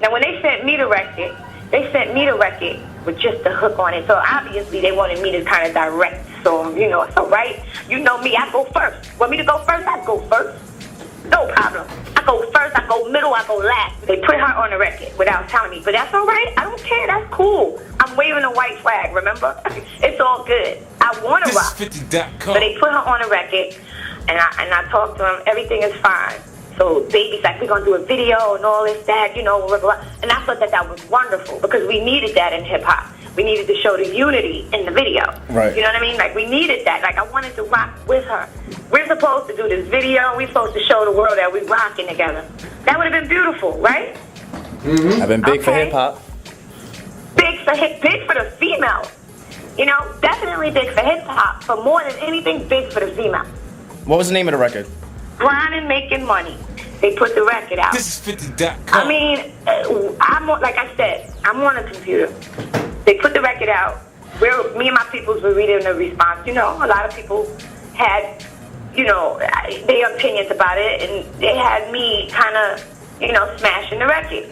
Now, when they sent me the record with just the hook on it. So obviously they wanted me to kind of direct. So, so right, you know me, I go first. Want me to go first? I go first. No problem. I go first, I go middle, I go last. They put her on the record without telling me. But that's all right. I don't care. That's cool. I'm waving a white flag, remember? It's all good. I want to rock. 50.com. So they put her on the record, and I talked to them. Everything is fine. So Baby's like, we're going to do a video and all this, that, blah, blah, blah. And I thought that was wonderful because we needed that in hip-hop. We needed to show the unity in the video. Right. You know what I mean? Like, we needed that. Like, I wanted to rock with her. We're supposed to do this video. We're supposed to show the world that we're rocking together. That would have been beautiful, right? Mm-hmm. I've been big for hip-hop. Big for the female. Definitely big for hip-hop. For more than anything, big for the female. What was the name of the record? Grinding, making money. They put the record out. This is 50.com. I mean, like I said, I'm on a computer. They put the record out. Me and my peoples were reading the response. A lot of people had, their opinions about it, and they had me kind of, smashing the record.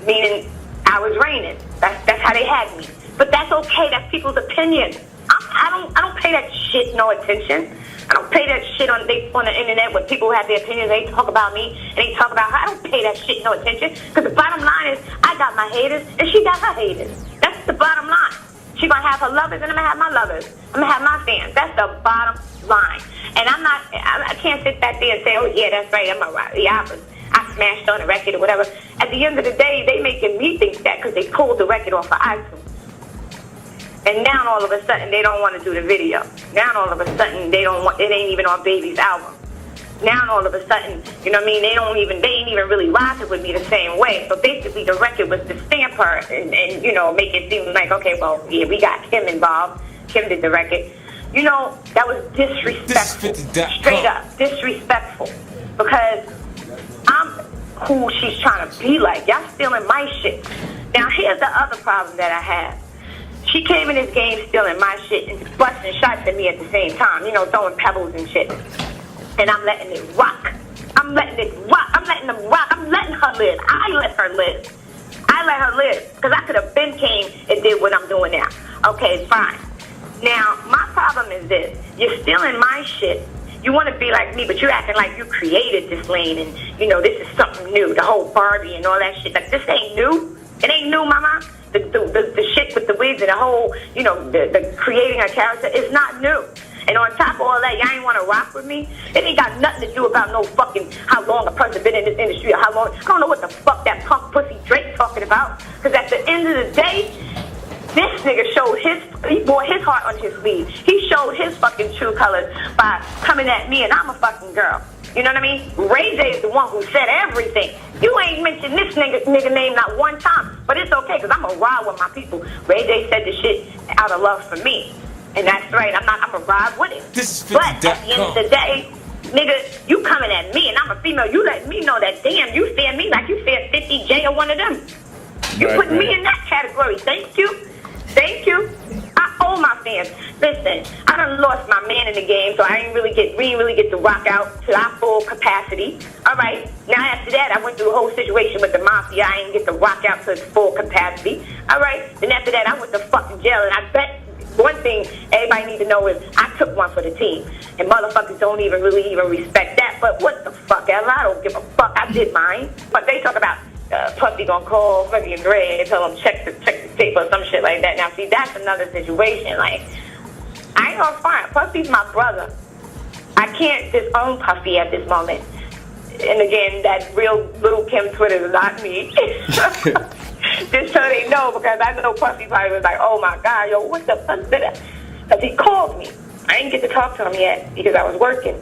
Meaning, I was raining. That's how they had me. But that's okay. That's people's opinion. I don't pay that shit no attention. I don't pay that shit on the internet when people have their opinions. They talk about me and they talk about her. I don't pay that shit no attention. Because the bottom line is, I got my haters and she got her haters. That's the bottom line. She gonna have her lovers and I'm gonna have my lovers. I'm gonna have my fans. That's the bottom line. And I can't sit back there and say, oh yeah, that's right. I smashed on the record or whatever. At the end of the day, they making me think that because they pulled the record off of iTunes. And now all of a sudden they don't want to do the video. Now all of a sudden it ain't even on Baby's album. Now all of a sudden, They ain't even really rocking with me the same way. So basically the record was to stamp her and make it seem like, okay, well, yeah, we got Kim involved. Kim did the record. That was disrespectful. Straight up, disrespectful. Because I'm who she's trying to be like. Y'all stealing my shit. Now here's the other problem that I have. She came in this game stealing my shit and busting shots at me at the same time, throwing pebbles and shit. And I'm letting it rock. I'm letting them rock. I'm letting her live. I let her live. Because I could have been came and did what I'm doing now. Okay, fine. Now, my problem is this. You're stealing my shit. You want to be like me, but you're acting like you created this lane and, this is something new. The whole Barbie and all that shit. Like, this ain't new. It ain't new, mama. The shit with the wigs and the whole, the creating a character is not new. And on top of all that, y'all ain't want to rock with me. It ain't got nothing to do about no fucking how long a person been in this industry or how long. I don't know what the fuck that punk pussy Drake talking about. Because at the end of the day, this nigga he bore his heart on his sleeve. He showed his fucking true colors by coming at me and I'm a fucking girl. You know what I mean? Ray J is the one who said everything. You ain't mentioned this nigga name not one time. But it's okay, because I'm going to ride with my people. Ray J said the shit out of love for me. And that's right. I'm going to ride with him. But at the end of the day, nigga, you coming at me and I'm a female. You let me know that, damn, you fear me like you fear 50J or one of them. You put me in that category. Thank you. I owe my fans. Listen, I done lost my man in the game, so we didn't really get to rock out to our full capacity. All right. Now after that, I went through a whole situation with the mafia. I didn't get to rock out to its full capacity. All right. Then after that, I went to fucking jail, and I bet one thing everybody need to know is I took one for the team, and motherfuckers don't even respect that. But what the fuck ever? I don't give a fuck. I did mine. But they talk about Puffy gonna call Freddie and Dre and tell them check the tape or some shit like that. Now see, that's another situation. Like, I ain't gonna front. Puffy's my brother. I can't disown Puffy at this moment. And again, that real little Kim Twitter is not me. Just so they know, because I know Puffy probably was like, oh my God, yo, what the fuck did I? Because he called me. I didn't get to talk to him yet because I was working.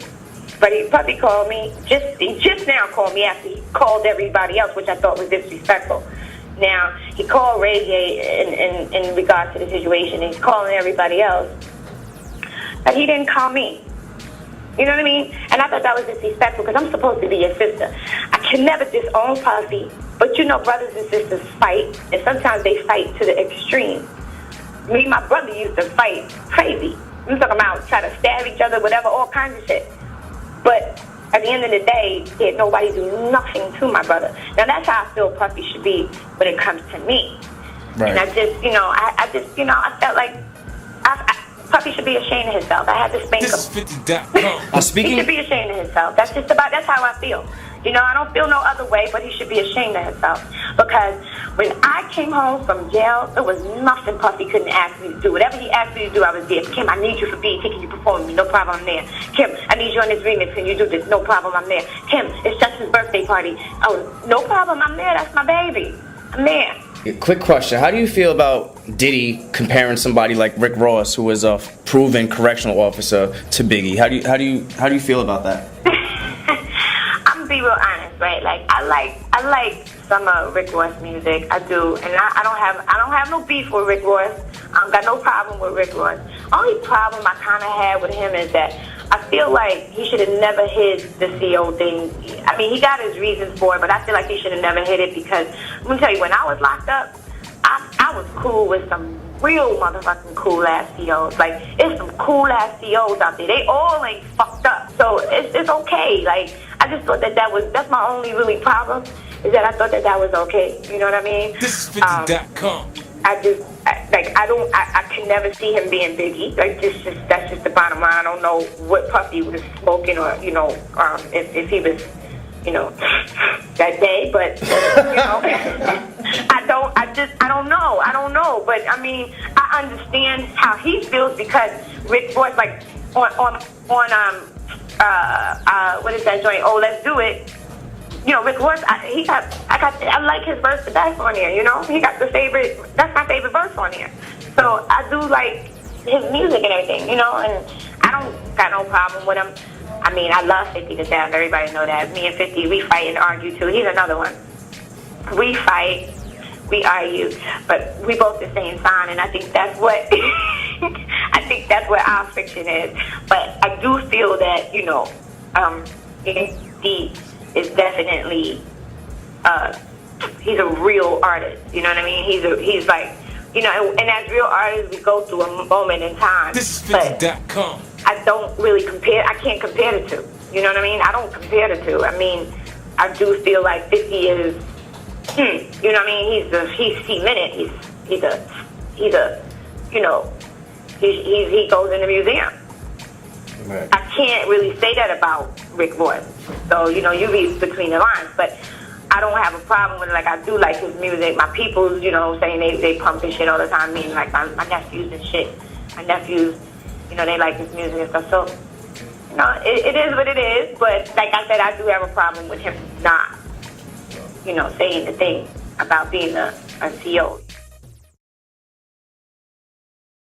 But Puffy called me, he just now called me after he called everybody else, which I thought was disrespectful. Now, he called Ray J in regards to the situation, and he's calling everybody else. But he didn't call me. You know what I mean? And I thought that was disrespectful because I'm supposed to be your sister. I can never disown Puffy, but brothers and sisters fight, and sometimes they fight to the extreme. Me and my brother used to fight crazy. I'm talking about try to stab each other, whatever, all kinds of shit. But at the end of the day, did nobody do nothing to my brother. Now that's how I feel Puffy should be when it comes to me. Right. And I just, I felt like Puffy should be ashamed of himself. I had to spank him. This is 50.com. Speaking. He should be ashamed of himself. That's how I feel. I don't feel no other way, but he should be ashamed of himself. Because when I came home from jail, there was nothing Puffy couldn't ask me to do. Whatever he asked me to do, I was there. Kim, I need you for BET. Can you perform with me? No problem, I'm there. Kim, I need you on this remix. Can you do this? No problem, I'm there. Kim, it's Justin's birthday party. Oh, no problem, I'm there. That's my baby. I'm there. Quick question: how do you feel about Diddy comparing somebody like Rick Ross, who was a proven correctional officer, to Biggie? How do you feel about that? I'm gonna be real honest, right? Like I like some of Rick Ross music. I do, and I don't have no beef with Rick Ross. I don't got no problem with Rick Ross. Only problem I kind of had with him is that I feel like he should have never hid the CO thing. I mean, he got his reasons for it, but I feel like he should have never hid it because, let me tell you, when I was locked up, I was cool with some real motherfucking cool-ass COs. Like, it's some cool-ass COs out there. They all ain't fucked up. So it's okay. Like, I just thought that's my only really problem, is that I thought that was okay. You know what I mean? This is 50.com. I can never see him being Biggie. Like, that's just the bottom line. I don't know what Puffy was smoking or, if he was, that day, but, I don't know. But, I mean, I understand how he feels because Rick Ross, like, on what is that joint? Oh, Let's Do It. Rick Ross, I like his verse the best on there, He got that's my favorite verse on there. So I do like his music and everything, and I don't got no problem with him. I mean, I love 50 to death. Everybody know that. Me and 50, we fight and argue too. He's another one. We fight, we argue, but we both the same sign, and I think that's what our fiction is. But I do feel that, he is definitely he's a real artist. You know what I mean? He's like, and as real artists, we go through a moment in time. This is 50.com. I don't really compare. I can't compare the two. You know what I mean? I don't compare the two. I mean, I do feel like 50 is, you know what I mean? He's cemented. He goes in the museum. Right. I can't really say that about Rick Ross. So, you read between the lines. But I don't have a problem with it. Like, I do like his music. My people, saying they pump his shit all the time. Meaning, like, my nephews and shit. My nephews, they like his music and stuff. So, it is what it is. But, like I said, I do have a problem with him not, saying the thing about being a CO.